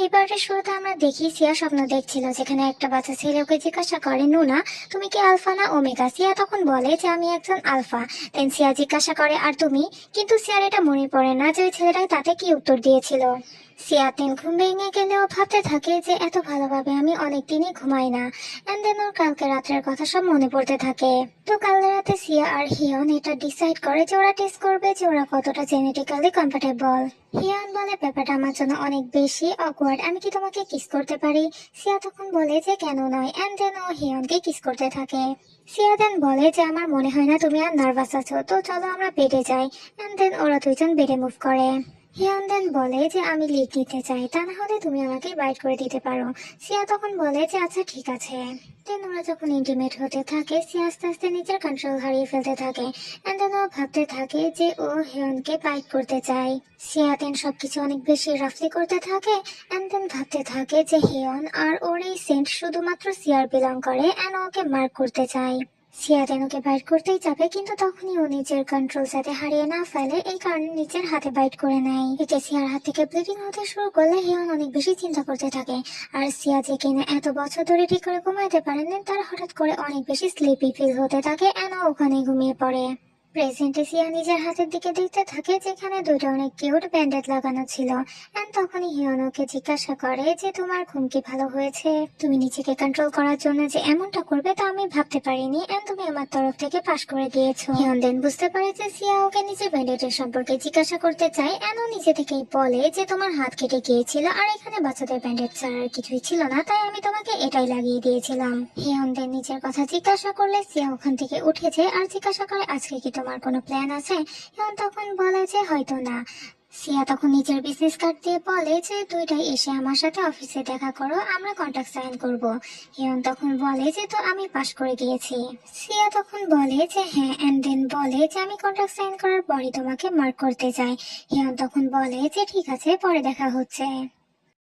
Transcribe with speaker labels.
Speaker 1: এবারে শুরুতে আমরা দেখি সিয়া স্বপ্ন দেখছিল, যেখানে একটা বাচ্চা ছেলে ওকে জিজ্ঞাসা করে, নুনা তুমি কি আলফা না ওমেগা? সিয়া তখন বলে যে আমি একজন আলফা। দেন সিয়া জিজ্ঞাসা করে আর তুমি? কিন্তু সিয়ার এটা মনে পড়ে না যে ওই ছেলেটাই তাতে কি উত্তর দিয়েছিল। সিয়া দিন ঘুম ভেঙে গেলেও ভাবতে থাকে যে এত ভালোভাবে আমি অনেকদিনই ঘুমাই না। এন্ড দেন ওর কালকে রাতের কথা সব মনে পড়তে থাকে। তো কাল রাতে সিয়া আর হিয়ন এটা ডিসাইড করে যে ওরা টেস্ট করবে যে ওরা কতটা জেনেটিক্যালি কম্প্যাটেবল। হিয়ন বলে ব্যাপারটা আমার জন্য অনেক বেশি অকওয়ার্ড, আমি কি তোমাকে কিস করতে পারি? সিয়া তখন বলে যে কেন নয়। এন্ড দেন ও হিয়নকে কিস করতে থাকে। সিয়া দেন বলে যে আমার মনে হয় না তুমি আর নার্ভাস আছো, তো চলো আমরা বেডে যাই। এন্ড দেন ওরা দুইজন বেডে মুভ করে। হিয়ন দেন বলে যে আমি লিড নিতে চাই, তা না হলে তুমি আমাকে বাইট করে দিতে পারো। সিয়া তখন বলে যে আচ্ছা ঠিক আছে। দেন ওরা যখন ইন্টিমেট হতে থাকে সিয়া আস্তে আস্তে নিজের কন্ট্রোল হারিয়ে ফেলতে থাকে। এন্ড দেন ও ভাবতে থাকে যে ও হিয়নকে বাইট করতে চায়। সিয়া দেন সবকিছু অনেক বেশি রাফলি করতে থাকে। এন্ড দেন ভাবতে থাকে যে হিয়ন আর ওর এই সেন্ট শুধুমাত্র সিয়ার বিলং করে এন্ড ওকে মার্ক করতে চায়। সিয়া দেন ওকে বাইট করতেই যাবে, কিন্তু তখনই ও নিজের কন্ট্রোল যাতে হারিয়ে না ফেলে এই কারণে নিজের হাতে বাইট করে নেয়। এতে সিয়ার হাত থেকে ব্লিডিং হতে শুরু করলে হিয়ন অনেক বেশি চিন্তা করতে থাকে। আর সিয়া যে কিনা এত বছর ধরে ঠিক করে ঘুমাইতে পারেনি, তার হঠাৎ করে অনেক বেশি স্লিপি ফিল হতে থাকে এন্ড ও ওখানে ঘুমিয়ে পড়ে। প্রেজেন্টে সিয়া নিজের হাতের দিকে দেখতে থাকে, যেখানে দুটো অনেক কিউট ব্যান্ডেড লাগানো ছিল। এন্ড তখনই হিয়ন ওকে জিজ্ঞাসা করে যে তোমার ঘুম কি ভালো হয়েছে? তুমি নিজেকে কন্ট্রোল করার জন্য যে এমনটা করবে তা আমি ভাবতে পারিনি, এন্ড তুমি আমার তরফ থেকে পাশ করে দিয়েছো। হিয়ন দেন বুঝতে পারে যে সিয়া ওকে নিজের ব্যান্ডেডের সম্পর্কে জিজ্ঞাসা করতে চায় এন্ড ও নিজে থেকেই বলে যে তোমার হাত কেটে গিয়েছিল আর এখানে বাচ্চাদের ব্যান্ডেড ছাড়া আর কিছুই ছিল না, তাই আমি তোমাকে এটাই লাগিয়ে দিয়েছিলাম। হিয়ন দেন নিজের কথা জিজ্ঞাসা করলে সিয়া ওখান থেকে উঠে যায় আর জিজ্ঞাসা করে আজকে কি তোমার কোনো প্ল্যান আছে? হিয়ন তখন বলে যে হয়তো না। সিয়া তখন নিজের বিজনেস কার্ড দিয়ে বলে যে দুইটাই এসে আমার সাথে অফিসে দেখা করো, আমরা কন্ট্রাক্ট সাইন করব। হিয়ন তখন বলে যে তো আমি পাশ করে গিয়েছি। সিয়া তখন বলে যে হ্যাঁ, এন্ড দেন বলে যে আমি কন্ট্রাক্ট সাইন করার পরই তোমাকে মার্ক করতে চাই। হিয়ন তখন বলে যে ঠিক আছে, পরে দেখা হচ্ছে।